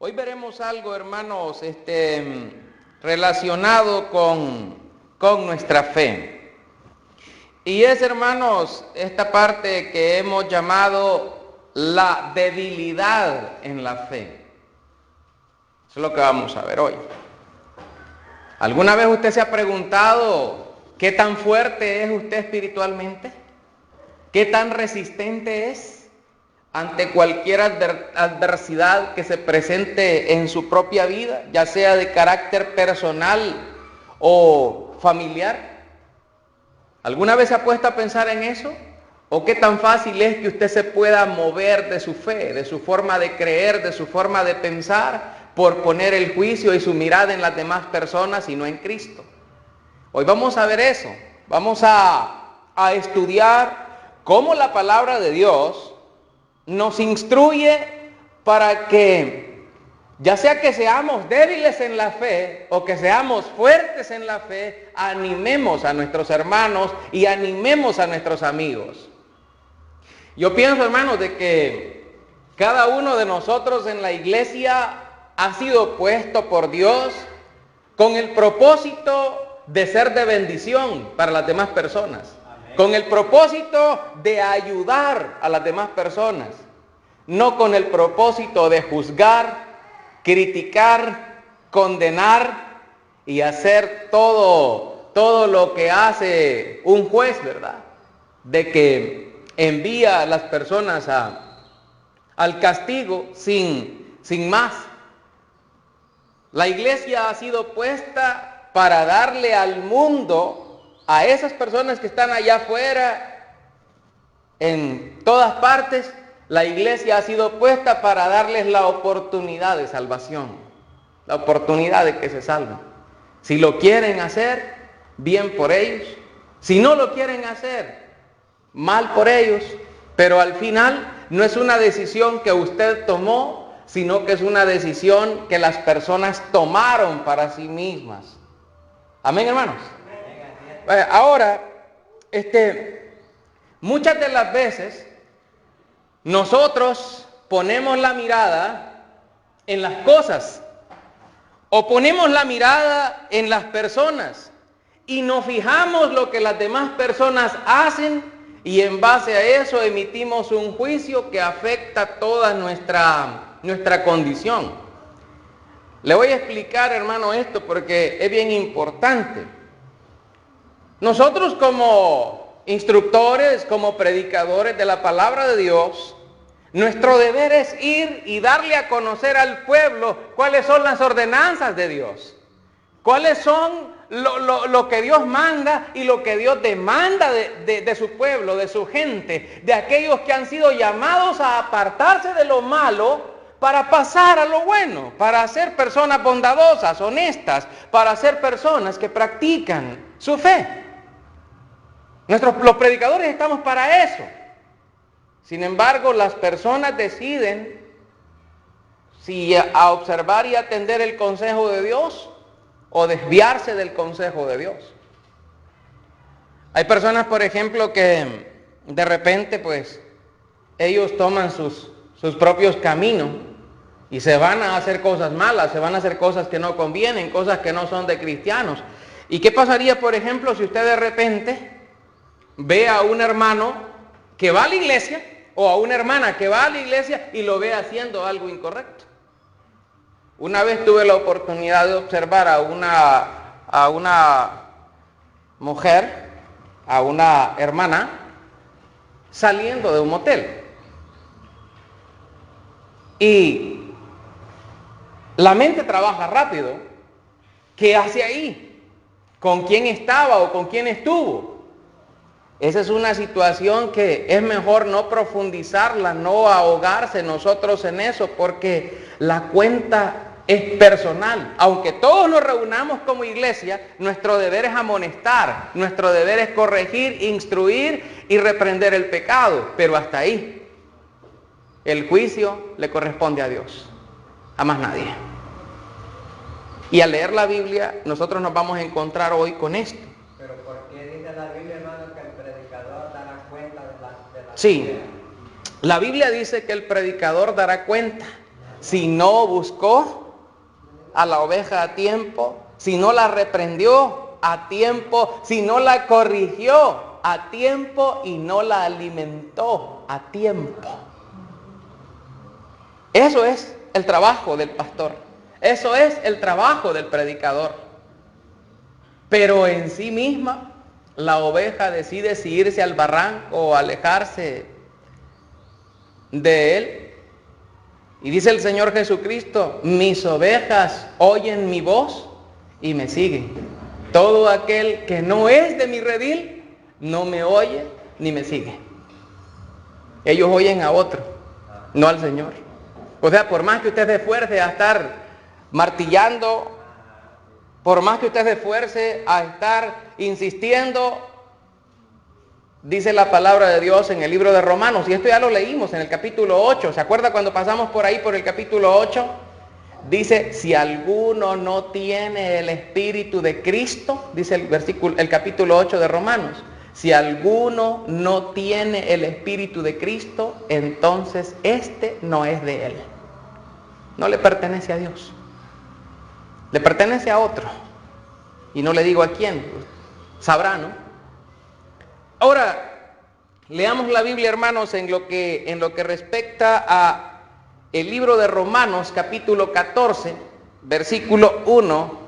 Hoy veremos algo, hermanos, relacionado con nuestra fe. Y es, hermanos, esta parte que hemos llamado la debilidad en la fe. Eso es lo que vamos a ver hoy. ¿Alguna vez usted se ha preguntado qué tan fuerte es usted espiritualmente? ¿Qué tan resistente es ante cualquier adversidad que se presente en su propia vida, ya sea de carácter personal o familiar? ¿Alguna vez se ha puesto a pensar en eso? ¿O qué tan fácil es que usted se pueda mover de su fe, de su forma de creer, de su forma de pensar, por poner el juicio y su mirada en las demás personas y no en Cristo? Hoy vamos a ver eso. Vamos a estudiar cómo la palabra de Dios nos instruye para que, ya sea que seamos débiles en la fe o que seamos fuertes en la fe, animemos a nuestros hermanos y animemos a nuestros amigos. Yo pienso, hermanos, de que cada uno de nosotros en la iglesia ha sido puesto por Dios con el propósito de ser de bendición para las demás personas. Con el propósito de ayudar a las demás personas, no con el propósito de juzgar, criticar, condenar y hacer todo lo que hace un juez, ¿verdad? De que envía a las personas al castigo sin más. La iglesia ha sido puesta para darle al mundo, a esas personas que están allá afuera, en todas partes, la iglesia ha sido puesta para darles la oportunidad de salvación, la oportunidad de que se salven. Si lo quieren hacer, bien por ellos. Si no lo quieren hacer, mal por ellos. Pero al final no es una decisión que usted tomó, sino que es una decisión que las personas tomaron para sí mismas. Amén, hermanos. Ahora, muchas de las veces nosotros ponemos la mirada en las cosas o ponemos la mirada en las personas y nos fijamos lo que las demás personas hacen y en base a eso emitimos un juicio que afecta toda nuestra condición. Le voy a explicar, hermano, esto porque es bien importante. Nosotros como instructores, como predicadores de la palabra de Dios, nuestro deber es ir y darle a conocer al pueblo cuáles son las ordenanzas de Dios, cuáles son lo que Dios manda y lo que Dios demanda de su pueblo, de su gente, de aquellos que han sido llamados a apartarse de lo malo para pasar a lo bueno, para ser personas bondadosas, honestas, para ser personas que practican su fe. Los predicadores estamos para eso. Sin embargo, las personas deciden si a observar y atender el consejo de Dios o desviarse del consejo de Dios. Hay personas, por ejemplo, que de repente, pues, ellos toman sus propios caminos y se van a hacer cosas malas, se van a hacer cosas que no convienen, cosas que no son de cristianos. ¿Y qué pasaría, por ejemplo, si usted de repente ve a un hermano que va a la iglesia o a una hermana que va a la iglesia y lo ve haciendo algo incorrecto? Una vez tuve la oportunidad de observar a una mujer, a una hermana, saliendo de un motel. Y la mente trabaja rápido. ¿Qué hace ahí? ¿Con quién estaba o con quién estuvo? Esa es una situación que es mejor no profundizarla, no ahogarse nosotros en eso, porque la cuenta es personal. Aunque todos nos reunamos como iglesia, nuestro deber es amonestar, nuestro deber es corregir, instruir y reprender el pecado, pero hasta ahí. El juicio le corresponde a Dios, a más nadie. Y al leer la Biblia, nosotros nos vamos a encontrar hoy con esto. Pero ¿por qué dice la Biblia, hermano, que el predicador dará cuenta de la Sí, la Biblia dice que el predicador dará cuenta. si no buscó a la oveja a tiempo, si no la reprendió a tiempo, si no la corrigió a tiempo y no la alimentó a tiempo. Eso es el trabajo del pastor. Eso es el trabajo del predicador. Pero en sí misma, la oveja decide si irse al barranco o alejarse de él. Y dice el Señor Jesucristo, mis ovejas oyen mi voz y me siguen. Todo aquel que no es de mi redil, no me oye ni me sigue. Ellos oyen a otro, no al Señor. O sea, por más que usted se esfuerce a estar martillando, por más que usted se esfuerce a estar insistiendo, dice la palabra de Dios en el libro de Romanos, y esto ya lo leímos en el capítulo 8, ¿se acuerda cuando pasamos por ahí por el capítulo 8? Dice, si alguno no tiene el Espíritu de Cristo, dice el capítulo 8 de Romanos, si alguno no tiene el Espíritu de Cristo, entonces este no es de él. No le pertenece a Dios. Le pertenece a otro. Y no le digo a quién. Sabrá, ¿no? Ahora, leamos la Biblia, hermanos, en lo que respecta a el libro de Romanos, capítulo 14, versículo 1.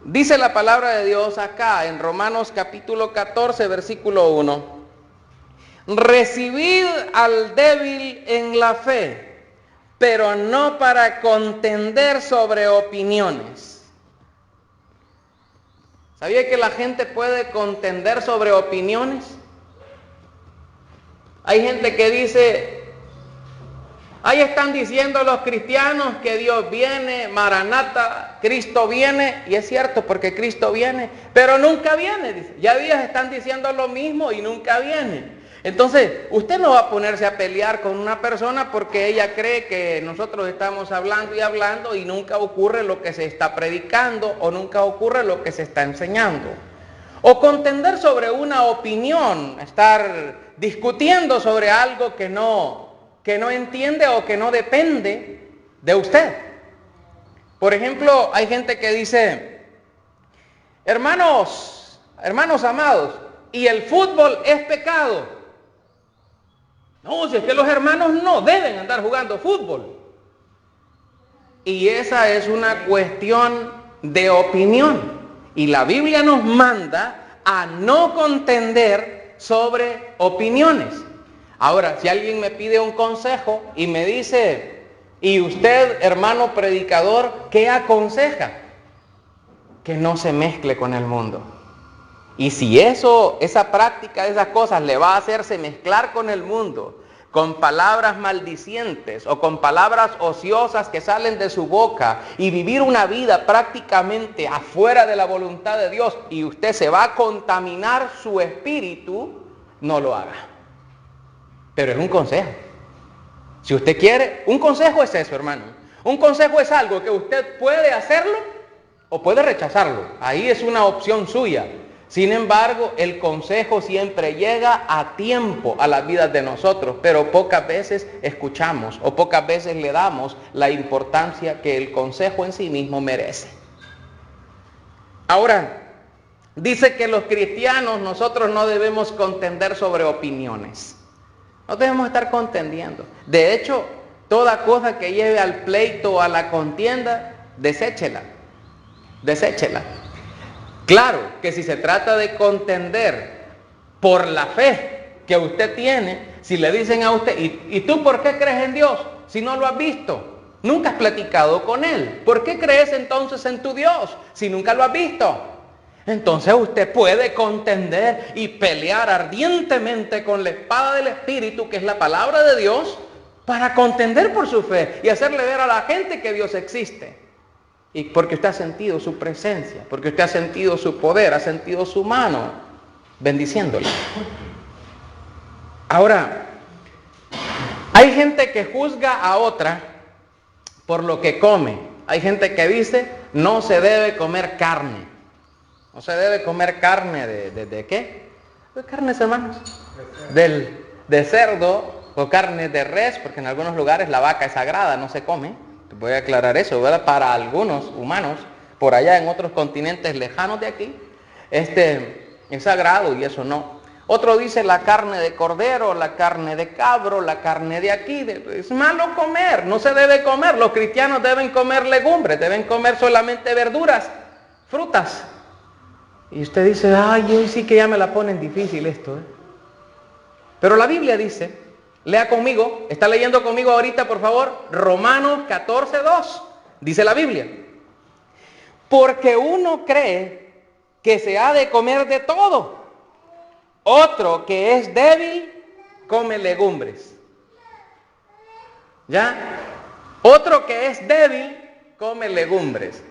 Dice la palabra de Dios acá, en Romanos capítulo 14, versículo 1. Recibid al débil en la fe, pero no para contender sobre opiniones. ¿Sabía que la gente puede contender sobre opiniones? Hay gente que dice, ahí están diciendo los cristianos que Dios viene, Maranata, Cristo viene, y es cierto porque Cristo viene, pero nunca viene, dice. Ya días están diciendo lo mismo y nunca viene. Entonces, usted no va a ponerse a pelear con una persona porque ella cree que nosotros estamos hablando y hablando y nunca ocurre lo que se está predicando o nunca ocurre lo que se está enseñando. O contender sobre una opinión, estar discutiendo sobre algo que no entiende o que no depende de usted. Por ejemplo, hay gente que dice, hermanos amados, y el fútbol es pecado. No, si es que los hermanos no deben andar jugando fútbol. Y esa es una cuestión de opinión. Y la Biblia nos manda a no contender sobre opiniones. Ahora, si alguien me pide un consejo y me dice, ¿y usted, hermano predicador, qué aconseja? Que no se mezcle con el mundo. Y si esa práctica, esas cosas le va a hacerse mezclar con el mundo, con palabras maldicientes o con palabras ociosas que salen de su boca y vivir una vida prácticamente afuera de la voluntad de Dios y usted se va a contaminar su espíritu, no lo haga. Pero es un consejo. Si usted quiere, un consejo es eso, hermano. Un consejo es algo que usted puede hacerlo o puede rechazarlo. Ahí es una opción suya. Sin embargo, el consejo siempre llega a tiempo a las vidas de nosotros, pero pocas veces escuchamos o pocas veces le damos la importancia que el consejo en sí mismo merece. Ahora, dice que los cristianos, nosotros no debemos contender sobre opiniones. No debemos estar contendiendo. De hecho, toda cosa que lleve al pleito o a la contienda, deséchela. Deséchela. Claro que si se trata de contender por la fe que usted tiene, si le dicen a usted, ¿y tú por qué crees en Dios si no lo has visto? Nunca has platicado con Él. ¿Por qué crees entonces en tu Dios si nunca lo has visto? Entonces usted puede contender y pelear ardientemente con la espada del Espíritu, que es la palabra de Dios, para contender por su fe y hacerle ver a la gente que Dios existe. Y porque usted ha sentido su presencia, porque usted ha sentido su poder, ha sentido su mano bendiciéndole. Ahora, hay gente que juzga a otra por lo que come. Hay gente que dice, no se debe comer carne. No se debe comer carne ¿de qué? ¿De carnes, hermanos? De cerdo o carne de res, porque en algunos lugares la vaca es sagrada, no se come. Voy a aclarar eso, ¿verdad? Para algunos humanos, por allá en otros continentes lejanos de aquí, es sagrado y eso no. Otro dice la carne de cordero, la carne de cabro, la carne de aquí. Es malo comer, no se debe comer. Los cristianos deben comer legumbres, deben comer solamente verduras, frutas. Y usted dice, ay, hoy sí que ya me la ponen difícil esto. Pero la Biblia dice, lea conmigo, está leyendo conmigo ahorita por favor, Romanos 14:2, dice la Biblia. Porque uno cree que se ha de comer de todo, otro que es débil come legumbres. ¿Ya? Otro que es débil come legumbres.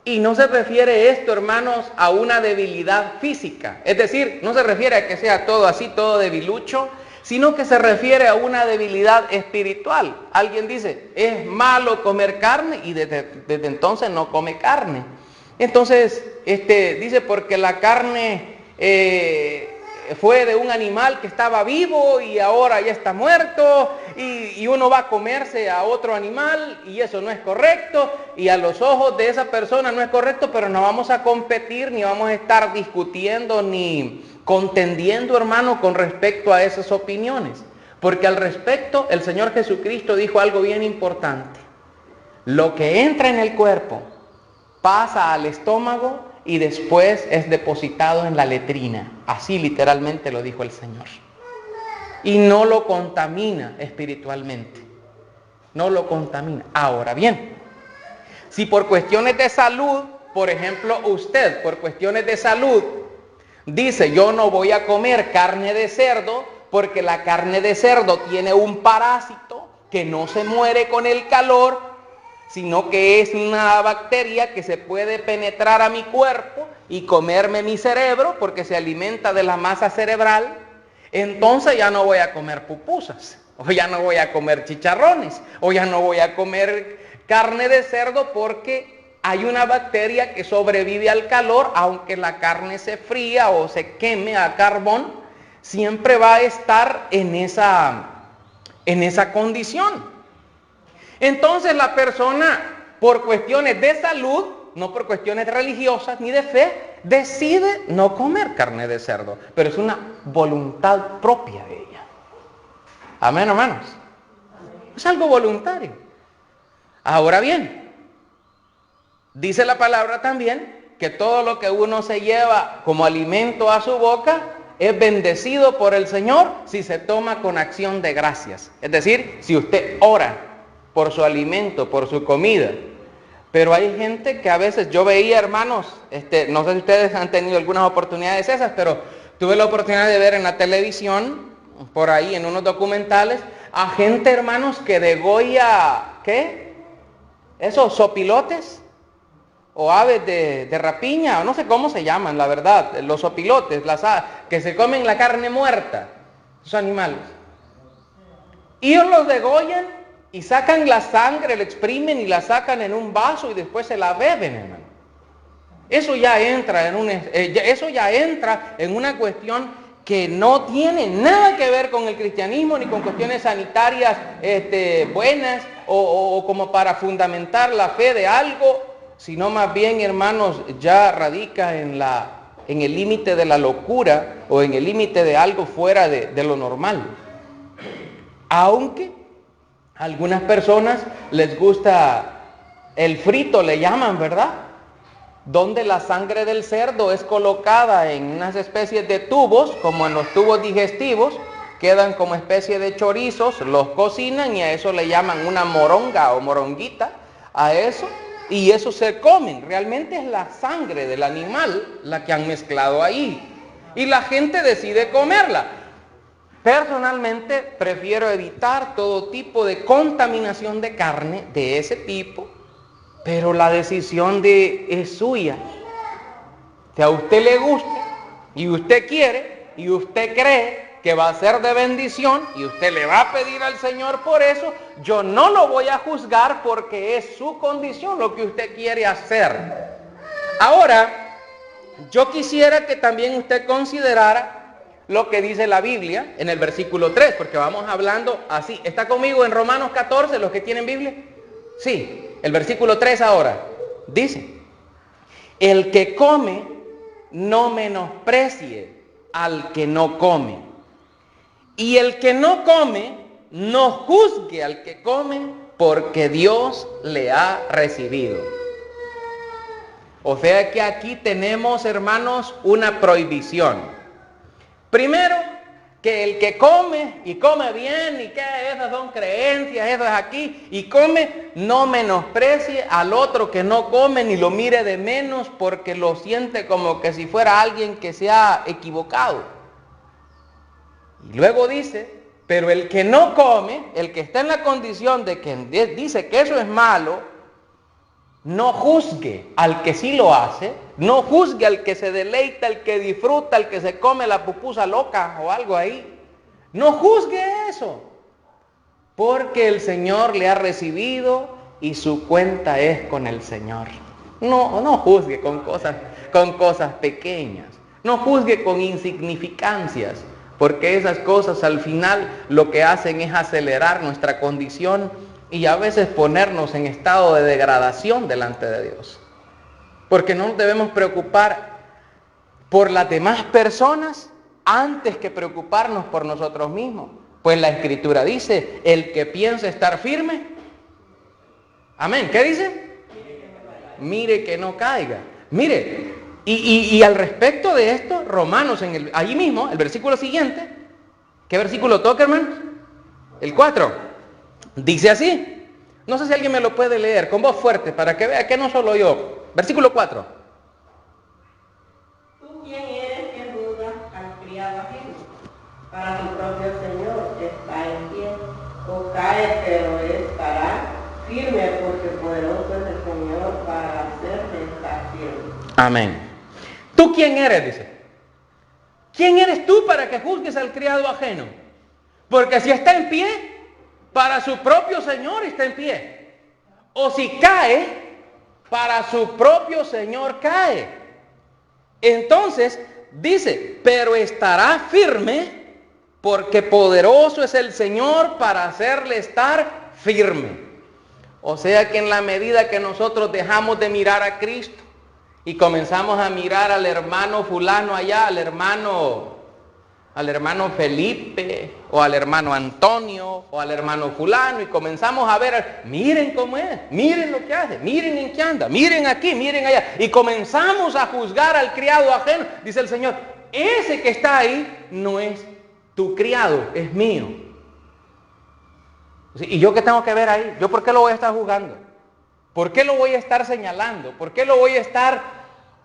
Y no se refiere esto, hermanos, a una debilidad física. Es decir, no se refiere a que sea todo así, todo debilucho, sino que se refiere a una debilidad espiritual. Alguien dice, es malo comer carne y desde entonces no come carne. Entonces, dice, porque la carne fue de un animal que estaba vivo y ahora ya está muerto y uno va a comerse a otro animal y eso no es correcto y a los ojos de esa persona no es correcto, pero no vamos a competir ni vamos a estar discutiendo ni contendiendo, hermano, con respecto a esas opiniones, porque al respecto el Señor Jesucristo dijo algo bien importante: lo que entra en el cuerpo pasa al estómago y después es depositado en la letrina. Así literalmente lo dijo el Señor. Y no lo contamina espiritualmente. No lo contamina. Ahora bien, si por cuestiones de salud, por ejemplo, usted por cuestiones de salud dice, yo no voy a comer carne de cerdo porque la carne de cerdo tiene un parásito que no se muere con el calor, sino que es una bacteria que se puede penetrar a mi cuerpo y comerme mi cerebro porque se alimenta de la masa cerebral, entonces ya no voy a comer pupusas, o ya no voy a comer chicharrones, o ya no voy a comer carne de cerdo porque hay una bacteria que sobrevive al calor, aunque la carne se fría o se queme a carbón, siempre va a estar en esa condición. Entonces la persona, por cuestiones de salud, no por cuestiones religiosas ni de fe, decide no comer carne de cerdo, pero es una voluntad propia de ella. Amén, hermanos. Es algo voluntario. Ahora bien, dice la palabra también que todo lo que uno se lleva como alimento a su boca es bendecido por el Señor si se toma con acción de gracias. Es decir, si usted ora por su alimento, por su comida. Pero hay gente que a veces, yo veía, hermanos, no sé si ustedes han tenido algunas oportunidades esas, pero tuve la oportunidad de ver en la televisión, por ahí en unos documentales, a gente, hermanos, que degolla, ¿qué? Esos sopilotes o aves de rapiña, o no sé cómo se llaman, la verdad, los sopilotes, las aves, que se comen la carne muerta, esos animales. Y ellos los degollan y sacan la sangre, la exprimen y la sacan en un vaso y después se la beben, hermano. Eso ya entra en una cuestión que no tiene nada que ver con el cristianismo ni con cuestiones sanitarias buenas o como para fundamentar la fe de algo, sino más bien, hermanos, ya radica en el límite de la locura o en el límite de algo fuera de lo normal. Aunque a algunas personas les gusta el frito, le llaman, ¿verdad? Donde la sangre del cerdo es colocada en unas especies de tubos, como en los tubos digestivos, quedan como especie de chorizos, los cocinan y a eso le llaman una moronga o moronguita, a eso, y eso se comen. Realmente es la sangre del animal la que han mezclado ahí, y la gente decide comerla. Personalmente prefiero evitar todo tipo de contaminación de carne de ese tipo, pero la decisión es suya. Si a usted le gusta y usted quiere y usted cree que va a ser de bendición y usted le va a pedir al Señor por eso, yo no lo voy a juzgar porque es su condición lo que usted quiere hacer. Ahora, yo quisiera que también usted considerara lo que dice la Biblia en el versículo 3, porque vamos hablando así. ¿Está conmigo en Romanos 14 los que tienen Biblia? Sí, el versículo 3 ahora. Dice, el que come no menosprecie al que no come. Y el que no come no juzgue al que come, porque Dios le ha recibido. O sea que aquí tenemos, hermanos, una prohibición. Primero, que el que come y come bien, y que esas son creencias, eso es aquí, y come, no menosprecie al otro que no come, ni lo mire de menos, porque lo siente como que si fuera alguien que se ha equivocado. Y luego dice, pero el que no come, el que está en la condición de que dice que eso es malo, no juzgue al que sí lo hace, no juzgue al que se deleita, al que disfruta, al que se come la pupusa loca o algo ahí. No juzgue eso, porque el Señor le ha recibido y su cuenta es con el Señor. No juzgue con cosas pequeñas, no juzgue con insignificancias, porque esas cosas al final lo que hacen es acelerar nuestra condición y a veces ponernos en estado de degradación delante de Dios. Porque no nos debemos preocupar por las demás personas antes que preocuparnos por nosotros mismos. Pues la Escritura dice, el que piensa estar firme, amén, ¿qué dice? Mire que no caiga. Mire, y al respecto de esto, Romanos, allí mismo, el versículo siguiente, ¿qué versículo toca, hermano? El 4. Dice así, no sé si alguien me lo puede leer con voz fuerte para que vea que no solo yo. Versículo 4. ¿Tú quién eres que juzgas al criado ajeno? Para tu propio Señor está en pie, o cae pero estará firme, porque poderoso es el Señor para hacerle estar firme. Amén. ¿Tú quién eres? Dice. ¿Quién eres tú para que juzgues al criado ajeno? Porque si está en pie, para su propio Señor está en pie. O si cae, para su propio Señor cae. Entonces, dice, pero estará firme, porque poderoso es el Señor para hacerle estar firme. O sea que en la medida que nosotros dejamos de mirar a Cristo y comenzamos a mirar al hermano fulano allá, al hermano Felipe, o al hermano Antonio, o al hermano fulano, y comenzamos a ver, miren cómo es, miren lo que hace, miren en qué anda, miren aquí, miren allá, y comenzamos a juzgar al criado ajeno. Dice el Señor, ese que está ahí no es tu criado, es mío. ¿Y yo qué tengo que ver ahí? ¿Yo por qué lo voy a estar juzgando? ¿Por qué lo voy a estar señalando? ¿Por qué lo voy a estar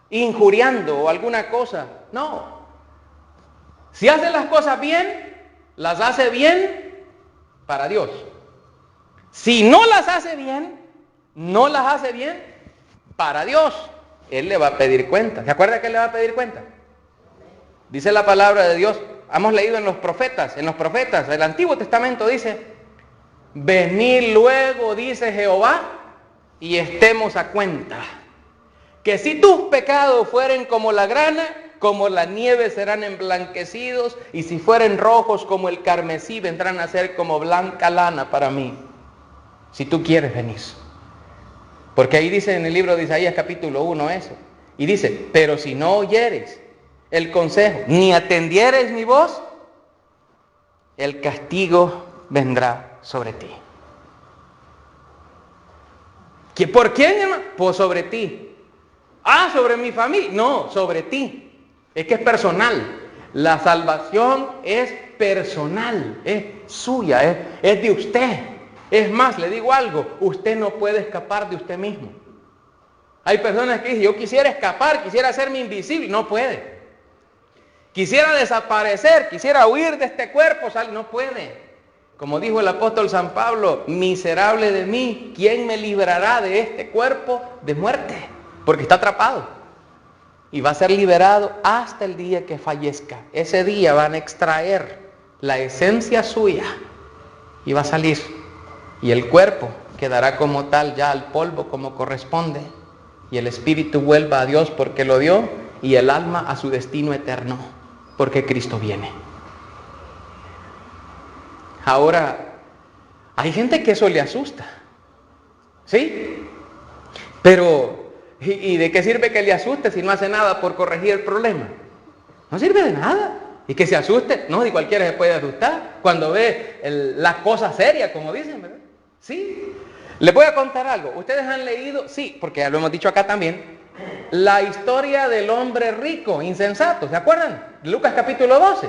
injuriando o alguna cosa? No. Si hace las cosas bien, las hace bien para Dios. Si no las hace bien, no las hace bien para Dios. Él le va a pedir cuenta. ¿Se acuerda que él le va a pedir cuenta? Dice la palabra de Dios, hemos leído en los profetas, el Antiguo Testamento dice, venid luego, dice Jehová, y estemos a cuenta. Que si tus pecados fueren como la grana, como la nieve serán emblanquecidos, y si fueren rojos como el carmesí, vendrán a ser como blanca lana para mí. Si tú quieres, venís. Porque ahí dice en el libro de Isaías capítulo 1 eso. Y dice, pero si no oyeres el consejo, ni atendieres mi voz, el castigo vendrá sobre ti. ¿Por quién, hermano? Pues sobre ti. Ah, sobre mi familia. No, sobre ti. Es que es personal. La salvación es personal, es suya, es de usted. Es más, le digo algo, usted no puede escapar de usted mismo. Hay personas que dicen, yo quisiera escapar, quisiera hacerme invisible. No puede. Quisiera desaparecer, quisiera huir de este cuerpo, no puede. Como dijo el apóstol San Pablo, miserable de mí, ¿quién me librará de este cuerpo de muerte? Porque está atrapado. Y va a ser liberado hasta el día que fallezca. Ese día van a extraer la esencia suya y va a salir. Y el cuerpo quedará como tal, ya al polvo como corresponde. Y el espíritu vuelva a Dios porque lo dio, y el alma a su destino eterno. porque Cristo viene. Ahora, hay gente que eso le asusta, ¿sí? Pero, ¿y de qué sirve que le asuste si no hace nada por corregir el problema? No sirve de nada. Y que se asuste, no, ni cualquiera se puede asustar cuando ve la cosa seria, como dicen, ¿verdad? Sí. Les voy a contar algo. Ustedes han leído, sí, porque ya lo hemos dicho acá también, la historia del hombre rico, insensato, ¿se acuerdan? Lucas capítulo 12.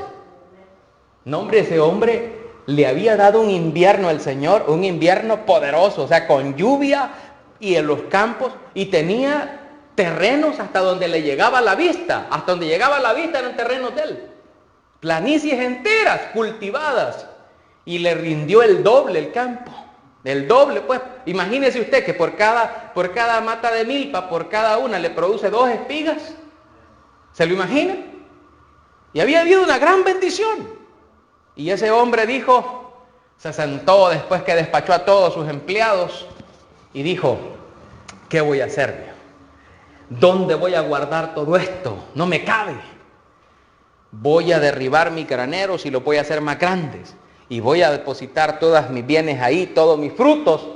No, hombre, ese hombre le había dado un invierno al Señor, un invierno poderoso, o sea, con lluvia y en los campos, y tenía terrenos hasta donde le llegaba la vista. Hasta donde llegaba la vista eran terrenos de él. Planicies enteras, cultivadas. Y le rindió el doble el campo. El doble, pues. Imagínese usted que por cada mata de milpa, por cada una, le produce 2 espigas. ¿Se lo imagina? Y había habido una gran bendición. Y ese hombre dijo, se sentó después que despachó a todos sus empleados y dijo, ¿qué voy a hacer? ¿Dónde voy a guardar todo esto? No me cabe. Voy a derribar mis graneros y los voy a hacer más grandes. Y voy a depositar todos mis bienes ahí, todos mis frutos.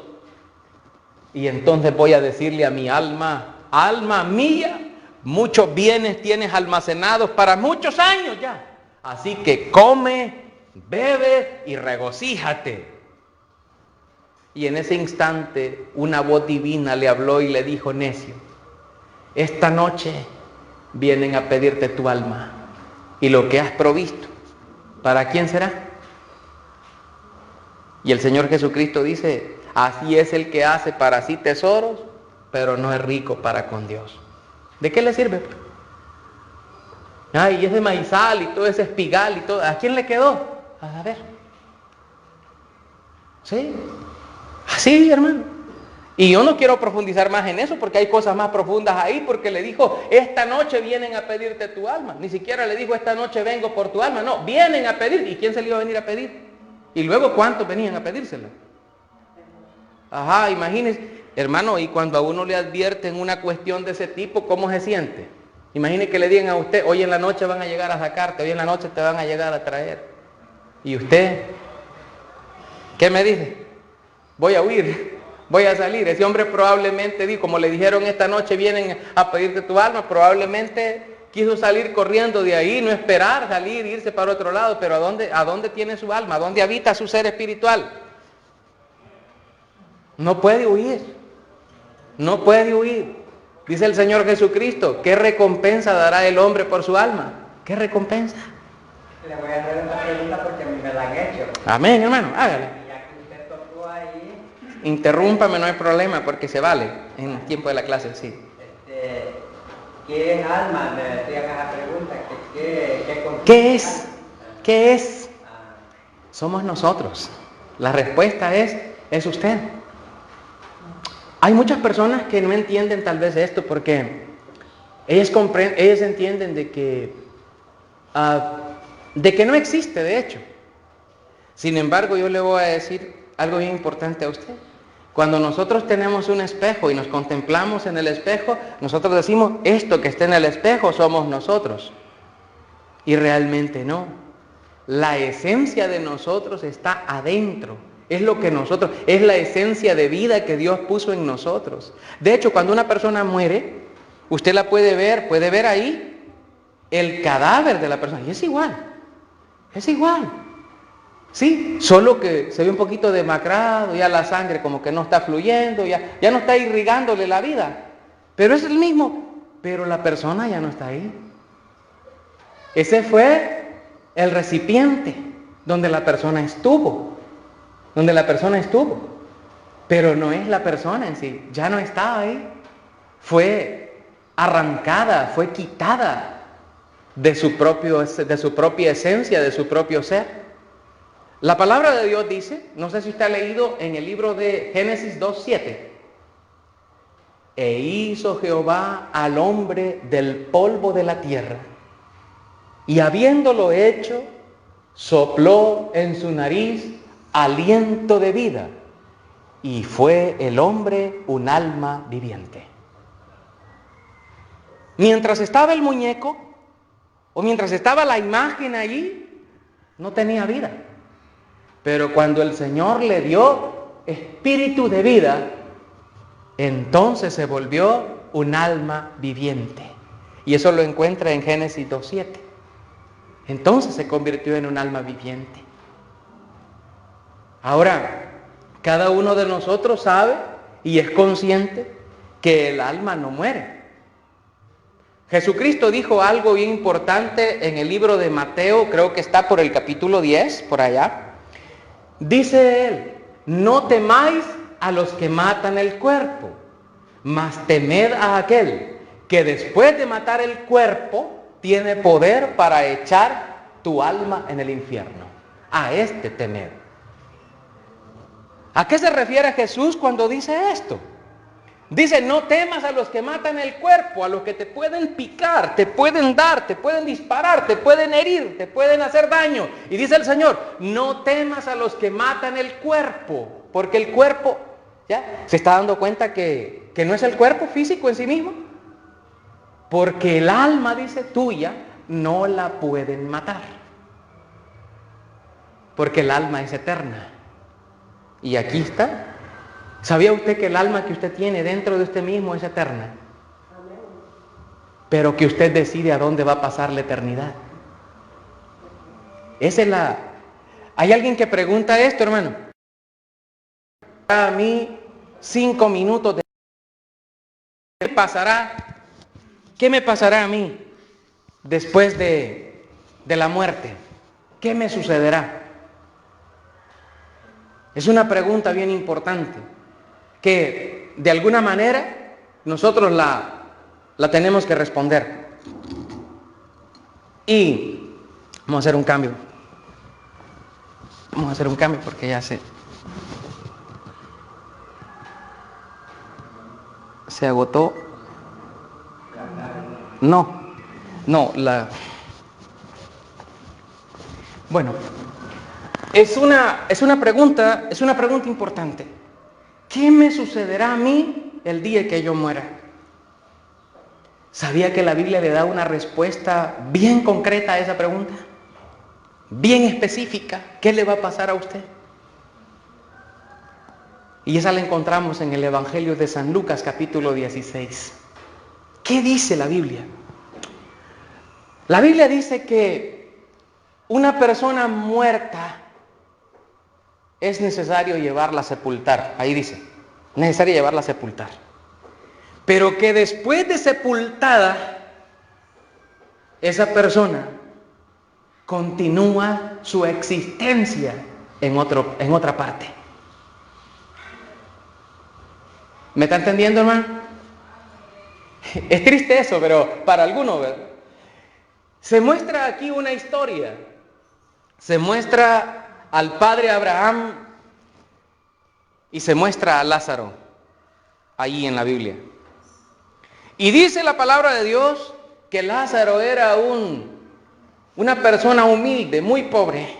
Y entonces voy a decirle a mi alma, alma mía, muchos bienes tienes almacenados para muchos años ya. Así que come, bebe y regocíjate. Y en ese instante una voz divina le habló y le dijo, necio, esta noche vienen a pedirte tu alma. Y lo que has provisto, ¿para quién será? Y el Señor Jesucristo dice, así es el que hace para sí tesoros, pero no es rico para con Dios. ¿De qué le sirve? Ay, ese maizal y todo ese espigal y todo, ¿a quién le quedó? A ver. ¿Sí? Así, hermano. Y yo no quiero profundizar más en eso porque hay cosas más profundas ahí, porque le dijo, esta noche vienen a pedirte tu alma. Ni siquiera le dijo, esta noche vengo por tu alma. No, vienen a pedir. ¿Y quién se le iba a venir a pedir? Y luego, ¿cuántos venían a pedírsela? Ajá, imagínese, hermano, y cuando a uno le advierten una cuestión de ese tipo, ¿cómo se siente? Imagine que le digan a usted, hoy en la noche van a llegar a sacarte, hoy en la noche te van a llegar a traer. ¿Y usted? ¿Qué me dice? Voy a huir. Voy a salir. Ese hombre probablemente, como le dijeron esta noche vienen a pedirte tu alma, probablemente quiso salir corriendo de ahí, no esperar salir, irse para otro lado, pero ¿a dónde tiene su alma? ¿A dónde habita su ser espiritual? No puede huir. No puede huir. Dice el Señor Jesucristo, ¿qué recompensa dará el hombre por su alma? ¿Qué recompensa? Le voy a hacer una pregunta porque a mí me la han hecho. Amén, hermano, hágale. Ya que usted tocó ahí, Interrúmpame, no hay problema, porque se vale en el tiempo de la clase, sí. ¿qué es alma? Me decían esa pregunta. ¿Qué es? ¿Qué es? Somos nosotros. La respuesta es usted. Hay muchas personas que no entienden tal vez esto porque ellas entienden de que no existe, de hecho. Sin embargo, yo le voy a decir algo bien importante a usted. Cuando nosotros tenemos un espejo y nos contemplamos en el espejo, nosotros decimos, esto que está en el espejo somos nosotros. Y realmente no. La esencia de nosotros está adentro. Es lo que nosotros, es la esencia de vida que Dios puso en nosotros. De hecho, cuando una persona muere, usted la puede ver ahí el cadáver de la persona. Y es igual. Sí, solo que se ve un poquito demacrado, ya la sangre como que no está fluyendo, ya no está irrigándole la vida. Pero es el mismo, pero la persona ya no está ahí. Ese fue el recipiente donde la persona estuvo. Pero no es la persona en sí, ya no está ahí. Fue arrancada, fue quitada de su propia esencia, de su propio ser. La palabra de Dios dice, no sé si usted ha leído en el libro de Génesis 2:7, e hizo Jehová al hombre del polvo de la tierra, y habiéndolo hecho, sopló en su nariz aliento de vida, y fue el hombre un alma viviente. Mientras estaba el muñeco, o mientras estaba la imagen allí, no tenía vida. Pero cuando el Señor le dio espíritu de vida, entonces se volvió un alma viviente. Y eso lo encuentra en Génesis 2:7. Entonces se convirtió en un alma viviente. Ahora, cada uno de nosotros sabe y es consciente que el alma no muere. Jesucristo dijo algo bien importante en el libro de Mateo, creo que está por el capítulo 10, por allá. Dice él, no temáis a los que matan el cuerpo, mas temed a aquel que después de matar el cuerpo tiene poder para echar tu alma en el infierno. A este temed. ¿A qué se refiere Jesús cuando dice esto? Dice, no temas a los que matan el cuerpo, a los que te pueden picar, te pueden dar, te pueden disparar, te pueden herir, te pueden hacer daño. Y dice el Señor, no temas a los que matan el cuerpo, porque el cuerpo, ¿ya? ¿Se está dando cuenta que no es el cuerpo físico en sí mismo? Porque el alma, dice, tuya, no la pueden matar. Porque el alma es eterna. Y aquí está. ¿Sabía usted que el alma que usted tiene dentro de usted mismo es eterna? Pero que usted decide a dónde va a pasar la eternidad. Esa es la... ¿Hay alguien que pregunta esto, hermano? A mí 5 minutos de... ¿Qué pasará? ¿Qué me pasará a mí después de la muerte? ¿Qué me sucederá? Es una pregunta bien importante que de alguna manera nosotros la tenemos que responder. Y vamos a hacer un cambio. Vamos a hacer un cambio porque ya se agotó. Bueno, es una pregunta importante. ¿Qué me sucederá a mí el día que yo muera? ¿Sabía que la Biblia le da una respuesta bien concreta a esa pregunta? Bien específica. ¿Qué le va a pasar a usted? Y esa la encontramos en el Evangelio de San Lucas, capítulo 16. ¿Qué dice la Biblia? La Biblia dice que una persona muerta es necesario llevarla a sepultar. Ahí dice, necesario llevarla a sepultar. Pero que después de sepultada, esa persona continúa su existencia en otra parte. ¿Me está entendiendo, hermano? Es triste eso, pero para algunos, ¿verdad? Se muestra aquí una historia. Se muestra al padre Abraham y se muestra a Lázaro ahí en la Biblia. Y dice la palabra de Dios que Lázaro era una persona humilde, muy pobre.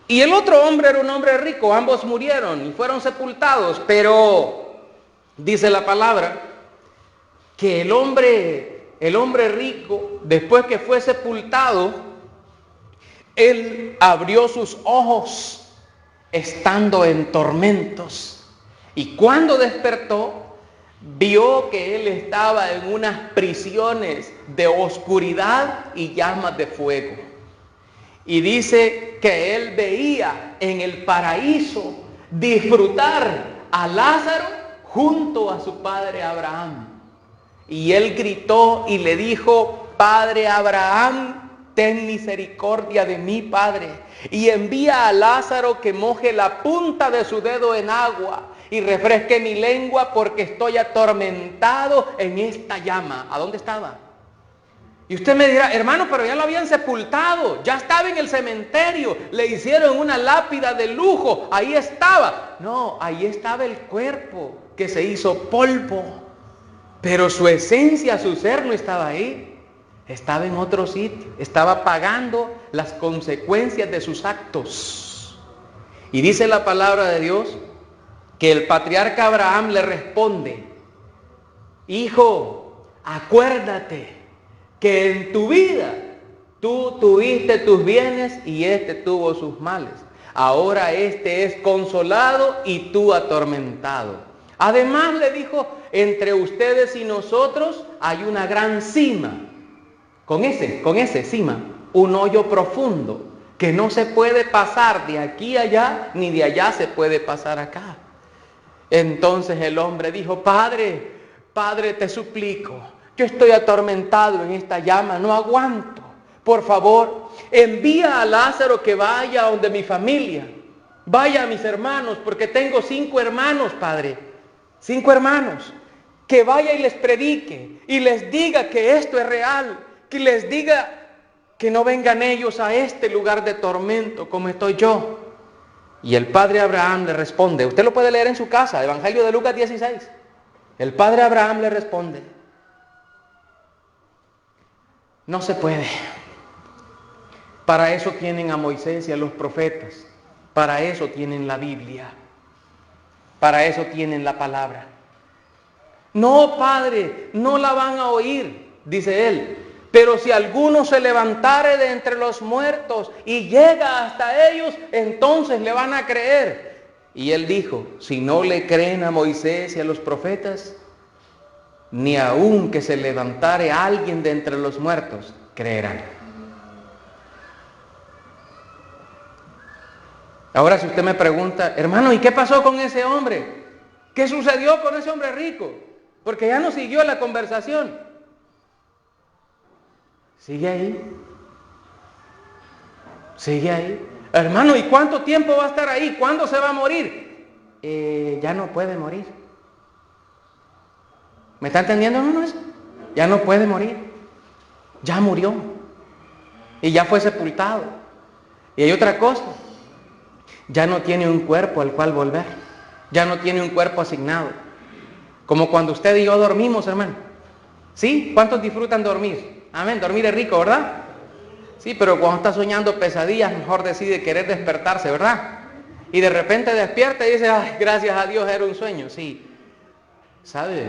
Y el otro hombre era un hombre rico, ambos murieron y fueron sepultados, pero dice la palabra que el hombre rico, después que fue sepultado, él abrió sus ojos estando en tormentos. Y cuando despertó, vio que él estaba en unas prisiones de oscuridad y llamas de fuego. Y dice que él veía en el paraíso disfrutar a Lázaro junto a su padre Abraham. Y él gritó y le dijo, Padre Abraham, ten misericordia de mí, Padre, y envía a Lázaro que moje la punta de su dedo en agua y refresque mi lengua porque estoy atormentado en esta llama. ¿A dónde estaba? Y usted me dirá, hermano, pero ya lo habían sepultado, ya estaba en el cementerio, le hicieron una lápida de lujo, ahí estaba. No, ahí estaba el cuerpo que se hizo polvo, pero su esencia, su ser no estaba ahí. Estaba en otro sitio, estaba pagando las consecuencias de sus actos. Y dice la palabra de Dios que el patriarca Abraham le responde, hijo, acuérdate que en tu vida tú tuviste tus bienes y éste tuvo sus males. Ahora este es consolado y tú atormentado. Además le dijo, entre ustedes y nosotros hay una gran sima. Con ese cima, un hoyo profundo que no se puede pasar de aquí a allá, ni de allá se puede pasar acá. Entonces el hombre dijo, Padre, te suplico, yo estoy atormentado en esta llama, no aguanto. Por favor, envía a Lázaro que vaya a donde mi familia, vaya a mis hermanos, porque tengo 5 hermanos, Padre, 5 hermanos, que vaya y les predique y les diga que esto es real, que les diga que no vengan ellos a este lugar de tormento como estoy yo. Y el padre Abraham le responde, usted lo puede leer en su casa, Evangelio de Lucas 16. El padre Abraham le responde, no se puede. Para eso tienen a Moisés y a los profetas, para eso tienen la Biblia, para eso tienen la palabra. No, Padre, no la van a oír, dice él. Pero si alguno se levantare de entre los muertos y llega hasta ellos, entonces le van a creer. Y él dijo, si no le creen a Moisés y a los profetas, ni aun que se levantare alguien de entre los muertos, creerán. Ahora si usted me pregunta, hermano, ¿y qué pasó con ese hombre? ¿Qué sucedió con ese hombre rico? Porque ya no siguió la conversación. Sigue ahí. Sigue ahí. Hermano, ¿y cuánto tiempo va a estar ahí? ¿Cuándo se va a morir? Ya no puede morir. ¿Me está entendiendo, hermano, eso? Ya no puede morir. Ya murió. Y ya fue sepultado. Y hay otra cosa. Ya no tiene un cuerpo al cual volver. Ya no tiene un cuerpo asignado. Como cuando usted y yo dormimos, hermano. ¿Sí? ¿Cuántos disfrutan dormir? Amén, dormir es rico, ¿verdad? Sí, pero cuando está soñando pesadillas, mejor decide querer despertarse, ¿verdad? Y de repente despierta y dice, ay, gracias a Dios, era un sueño. Sí, ¿sabe?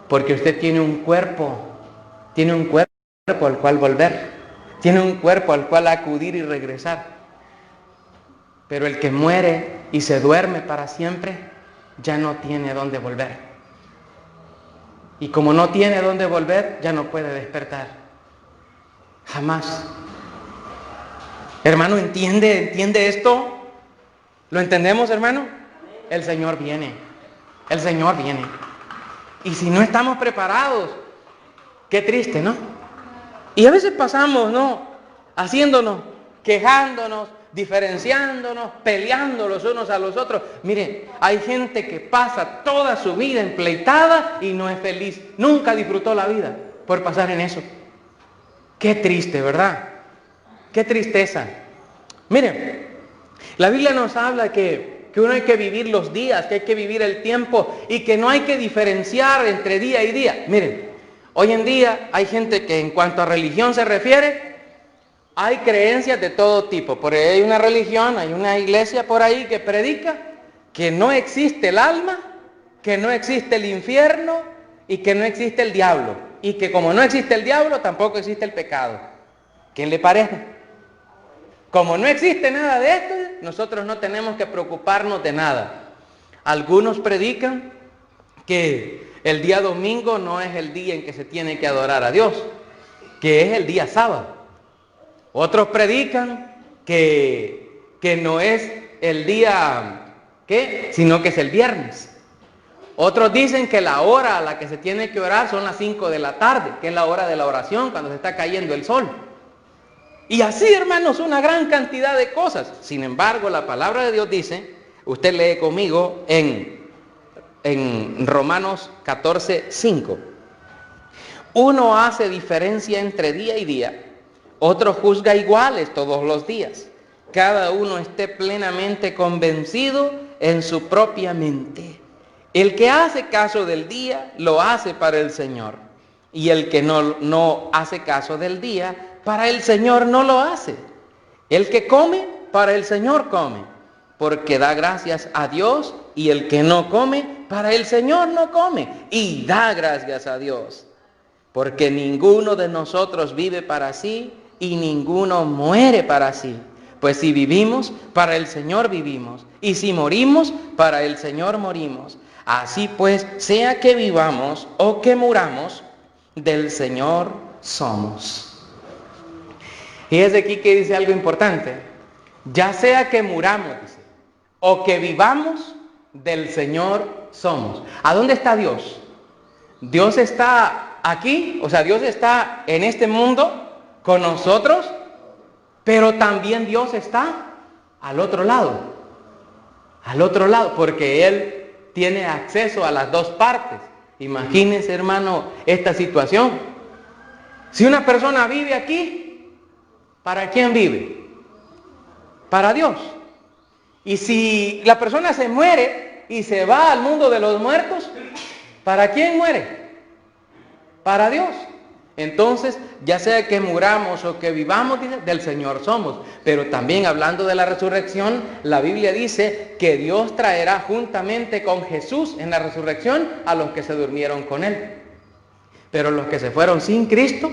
Porque usted tiene un cuerpo al cual volver, tiene un cuerpo al cual acudir y regresar. Pero el que muere y se duerme para siempre, ya no tiene dónde volver. Y como no tiene dónde volver, ya no puede despertar. Jamás. Hermano, ¿entiende esto? ¿Lo entendemos, hermano? El Señor viene. El Señor viene. Y si no estamos preparados, qué triste, ¿no? Y a veces pasamos, ¿no? Haciéndonos, quejándonos, diferenciándonos, peleando los unos a los otros. Miren, hay gente que pasa toda su vida empleitada y no es feliz. Nunca disfrutó la vida por pasar en eso. Qué triste, ¿verdad? Qué tristeza. Miren, la Biblia nos habla que uno hay que vivir los días, que hay que vivir el tiempo y que no hay que diferenciar entre día y día. Miren, hoy en día hay gente que en cuanto a religión se refiere, hay creencias de todo tipo. Por ahí hay una religión, hay una iglesia por ahí que predica que no existe el alma, que no existe el infierno y que no existe el diablo. Y que como no existe el diablo, tampoco existe el pecado. ¿Qué le parece? Como no existe nada de esto, nosotros no tenemos que preocuparnos de nada. Algunos predican que el día domingo no es el día en que se tiene que adorar a Dios, que es el día sábado. Otros predican que no es el día, ¿qué? Sino que es el viernes. Otros dicen que la hora a la que se tiene que orar son las 5 de la tarde, que es la hora de la oración, cuando se está cayendo el sol. Y así, hermanos, una gran cantidad de cosas. Sin embargo, la palabra de Dios dice, usted lee conmigo en Romanos 14:5. Uno hace diferencia entre día y día, otro juzga iguales todos los días. Cada uno esté plenamente convencido en su propia mente. El que hace caso del día, lo hace para el Señor. Y el que no hace caso del día, para el Señor no lo hace. El que come, para el Señor come, porque da gracias a Dios. Y el que no come, para el Señor no come, y da gracias a Dios. porque ninguno de nosotros vive para sí y ninguno muere para sí. Pues si vivimos, para el Señor vivimos, y si morimos, para el Señor morimos. Así pues, sea que vivamos o que muramos, del Señor somos. Y es de aquí que dice algo importante. Ya sea que muramos, dice, o que vivamos, del Señor somos. ¿A dónde está Dios? Dios está aquí, o sea, Dios está en este mundo con nosotros, pero también Dios está al otro lado, porque Él tiene acceso a las dos partes. Imagínense, hermano, esta situación. Si una persona vive aquí, ¿para quién vive? Para Dios. Y si la persona se muere y se va al mundo de los muertos, ¿para quién muere? Para Dios. Entonces, ya sea que muramos o que vivamos, dice, del Señor somos. Pero también hablando de la resurrección, la Biblia dice que Dios traerá juntamente con Jesús en la resurrección a los que se durmieron con Él. Pero los que se fueron sin Cristo,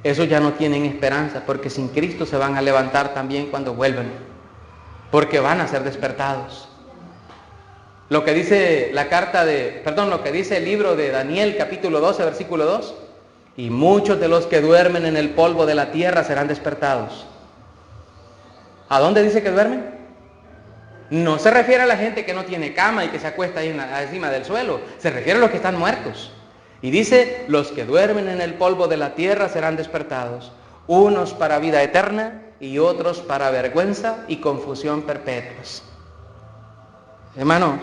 esos ya no tienen esperanza, porque sin Cristo se van a levantar también cuando vuelvan, porque van a ser despertados. Lo que dice lo que dice el libro de Daniel, capítulo 12, versículo 2. Y muchos de los que duermen en el polvo de la tierra serán despertados. ¿A dónde dice que duermen? No se refiere a la gente que no tiene cama y que se acuesta ahí encima del suelo. Se refiere a los que están muertos. Y dice, los que duermen en el polvo de la tierra serán despertados. Unos para vida eterna y otros para vergüenza y confusión perpetuas. Hermanos,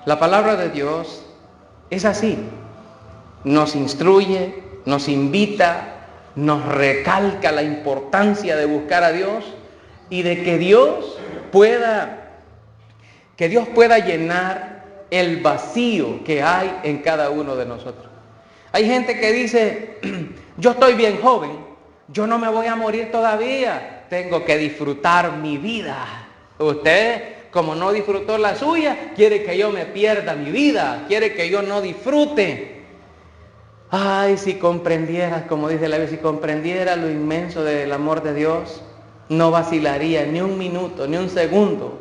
la palabra de Dios es así. Nos instruye, nos invita, nos recalca la importancia de buscar a Dios y de que Dios pueda llenar el vacío que hay en cada uno de nosotros. Hay gente que dice, yo estoy bien joven, yo no me voy a morir todavía, tengo que disfrutar mi vida. Usted, como no disfrutó la suya, quiere que yo me pierda mi vida, quiere que yo no disfrute. Ay, si comprendieras, como dice la Biblia, si comprendiera lo inmenso del amor de Dios, no vacilaría ni un minuto, ni un segundo.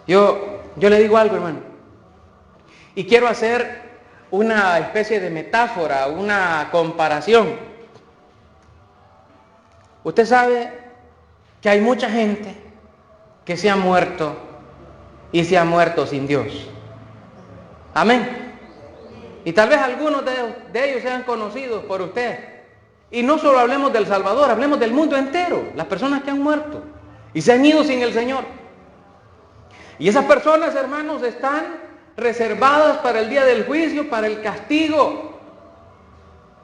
Yo le digo algo, hermano, y quiero hacer una especie de metáfora, una comparación. Usted sabe que hay mucha gente que se ha muerto y se ha muerto sin Dios. Amén. Y tal vez algunos de ellos sean conocidos por usted. Y no solo hablemos del Salvador, hablemos del mundo entero. Las personas que han muerto y se han ido sin el Señor. Y esas personas, hermanos, están reservadas para el día del juicio, para el castigo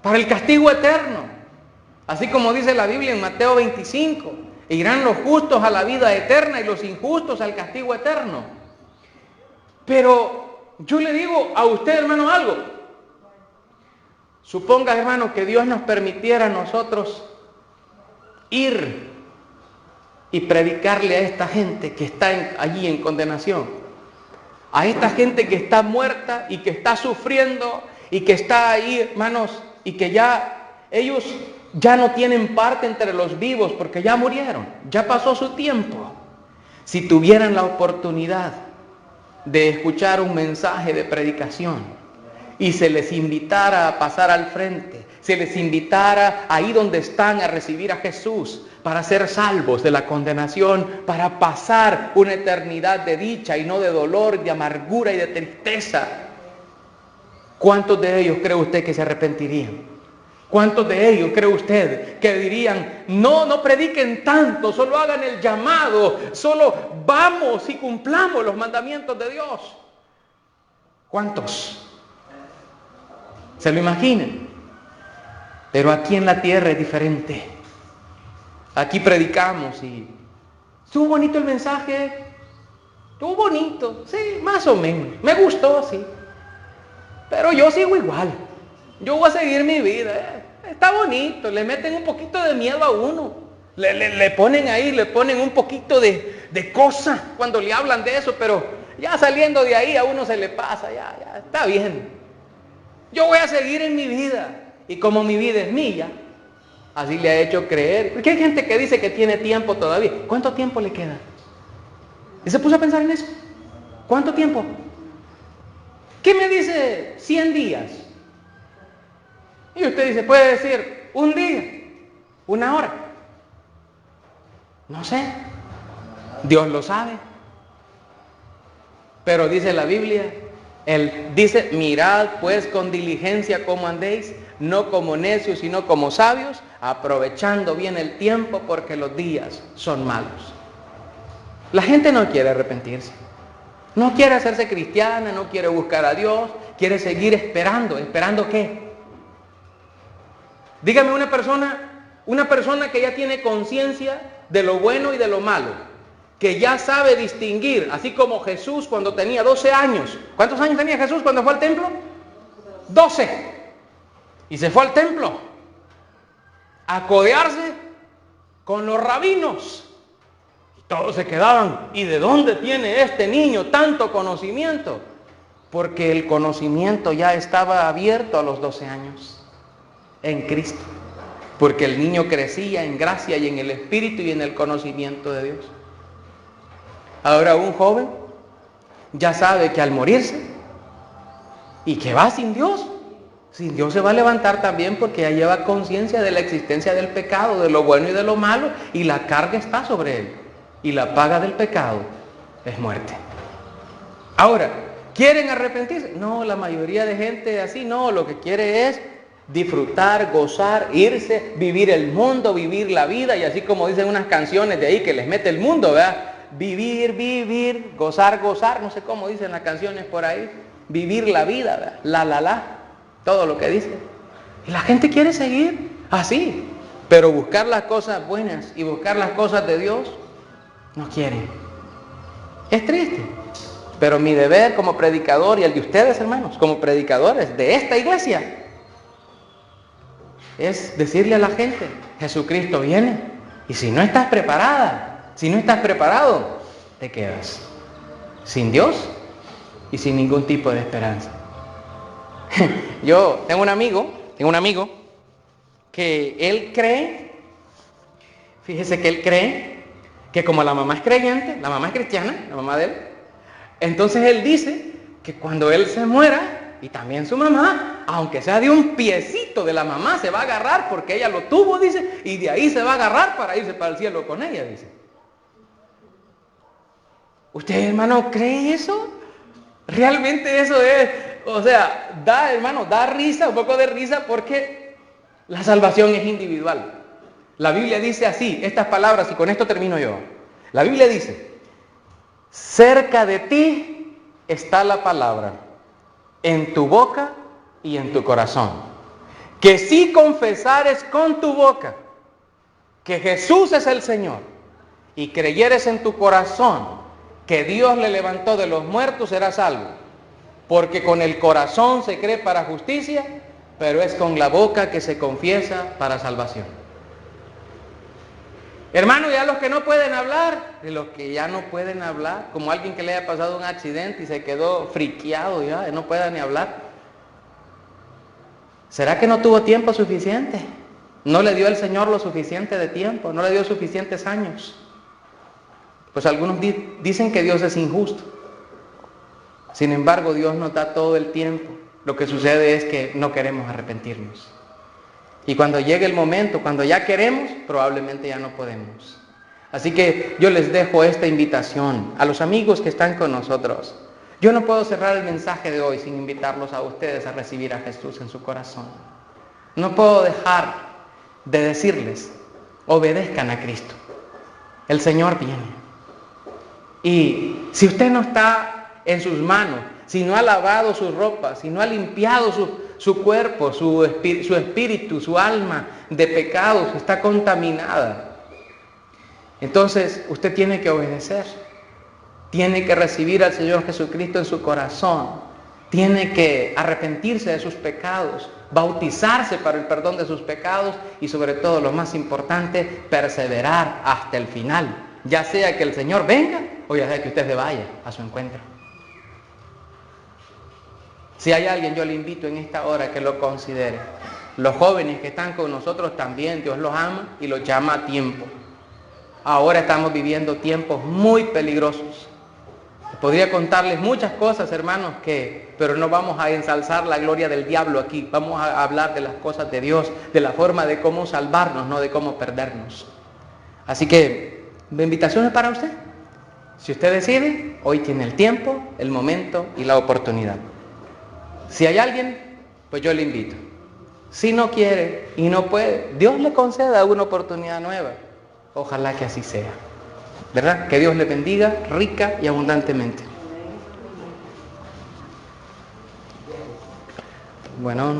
eterno. Así como dice la Biblia en Mateo 25, irán los justos a la vida eterna y los injustos al castigo eterno. Pero yo le digo a usted, hermano, algo. Suponga, hermano, que Dios nos permitiera a nosotros ir y predicarle a esta gente que está allí en condenación. A esta gente que está muerta y que está sufriendo y que está ahí, hermanos, y que ellos ya no tienen parte entre los vivos porque ya murieron, ya pasó su tiempo. Si tuvieran la oportunidad de escuchar un mensaje de predicación y se les invitara a pasar al frente, se les invitara ahí donde están a recibir a Jesús para ser salvos de la condenación, para pasar una eternidad de dicha y no de dolor, de amargura y de tristeza, ¿cuántos de ellos cree usted que se arrepentirían? ¿Cuántos de ellos cree usted que dirían, no prediquen tanto, solo hagan el llamado, solo vamos y cumplamos los mandamientos de Dios? ¿Cuántos? ¿Se lo imaginan? Pero aquí en la tierra es diferente. Aquí predicamos y estuvo bonito el mensaje, estuvo bonito, sí, más o menos, me gustó, sí, pero yo sigo igual, yo voy a seguir mi vida, está bonito, le meten un poquito de miedo a uno, le ponen ahí, le ponen un poquito de cosa cuando le hablan de eso, pero ya saliendo de ahí a uno se le pasa, ya está bien. Yo voy a seguir en mi vida. Y como mi vida es mía, así le ha hecho creer. Porque hay gente que dice que tiene tiempo todavía. ¿Cuánto tiempo le queda? ¿Y se puso a pensar en eso? ¿Cuánto tiempo? ¿Qué me dice 100 días? Y usted dice, puede decir un día, una hora. No sé. Dios lo sabe. Pero dice la Biblia, Él dice, mirad pues con diligencia cómo andéis, no como necios, sino como sabios, aprovechando bien el tiempo porque los días son malos. La gente no quiere arrepentirse. No quiere hacerse cristiana, no quiere buscar a Dios, quiere seguir esperando. ¿Esperando qué? Dígame una persona que ya tiene conciencia de lo bueno y de lo malo, que ya sabe distinguir, así como Jesús cuando tenía 12 años. ¿Cuántos años tenía Jesús cuando fue al templo? 12. Y se fue al templo a codearse con los rabinos. Todos se quedaban, ¿y de dónde tiene este niño tanto conocimiento? Porque el conocimiento ya estaba abierto a los 12 años en Cristo. Porque el niño crecía en gracia y en el Espíritu y en el conocimiento de Dios. Ahora un joven ya sabe que al morirse y que va sin Dios se va a levantar también porque ya lleva conciencia de la existencia del pecado, de lo bueno y de lo malo, y la carga está sobre él. Y la paga del pecado es muerte. Ahora, ¿quieren arrepentirse? No, la mayoría de gente así no, lo que quiere es disfrutar, gozar, irse, vivir el mundo, vivir la vida, y así como dicen unas canciones de ahí que les mete el mundo, ¿verdad? Vivir, gozar, no sé cómo dicen las canciones por ahí, vivir la vida, ¿verdad? La, todo lo que dice. Y la gente quiere seguir así, pero buscar las cosas buenas y buscar las cosas de Dios, no quieren. Es triste, pero mi deber como predicador y el de ustedes, hermanos, como predicadores de esta iglesia, es decirle a la gente, Jesucristo viene, y si no estás preparada, si no estás preparado, te quedas sin Dios y sin ningún tipo de esperanza. Yo tengo un amigo que él cree, fíjese que él cree que como la mamá es creyente, la mamá es cristiana, la mamá de él, entonces él dice que cuando él se muera, y también su mamá, aunque sea de un piecito de la mamá, se va a agarrar porque ella lo tuvo, dice, y de ahí se va a agarrar para irse para el cielo con ella, dice. ¿Usted, hermano, cree eso? Realmente eso es, o sea, da risa, un poco de risa, porque la salvación es individual. La Biblia dice así, estas palabras, y con esto termino yo. La Biblia dice, cerca de ti está la palabra, en tu boca y en tu corazón. Que si confesares con tu boca que Jesús es el Señor y creyeres en tu corazón que Dios le levantó de los muertos, serás salvo. Porque con el corazón se cree para justicia, pero es con la boca que se confiesa para salvación. Hermano, ya los que no pueden hablar, de los que ya no pueden hablar, como alguien que le haya pasado un accidente y se quedó friqueado ya, no pueda ni hablar. ¿Será que no tuvo tiempo suficiente? ¿No le dio el Señor lo suficiente de tiempo? ¿No le dio suficientes años? Pues algunos dicen que Dios es injusto. Sin embargo, Dios nos da todo el tiempo. Lo que sucede es que no queremos arrepentirnos. Y cuando llegue el momento, cuando ya queremos, probablemente ya no podemos. Así que yo les dejo esta invitación a los amigos que están con nosotros. Yo no puedo cerrar el mensaje de hoy sin invitarlos a ustedes a recibir a Jesús en su corazón. No puedo dejar de decirles, obedezcan a Cristo. El Señor viene. Y si usted no está en sus manos, si no ha lavado sus ropas, si no ha limpiado su cuerpo, su espíritu, su alma de pecados, está contaminada, entonces usted tiene que obedecer. Tiene que recibir al Señor Jesucristo en su corazón. Tiene que arrepentirse de sus pecados, bautizarse para el perdón de sus pecados y sobre todo, lo más importante, perseverar hasta el final. Ya sea que el Señor venga o ya sea que usted se vaya a su encuentro. Si hay alguien, yo le invito en esta hora que lo considere. Los jóvenes que están con nosotros también, Dios los ama y los llama a tiempo. Ahora estamos viviendo tiempos muy peligrosos. Podría contarles muchas cosas, hermanos, pero no vamos a ensalzar la gloria del diablo aquí. Vamos a hablar de las cosas de Dios, de la forma de cómo salvarnos, no de cómo perdernos. Así que, mi invitación es para usted. Si usted decide, hoy tiene el tiempo, el momento y la oportunidad. Si hay alguien, pues yo le invito. Si no quiere y no puede, Dios le conceda una oportunidad nueva. Ojalá que así sea. ¿Verdad? Que Dios le bendiga rica y abundantemente. Bueno.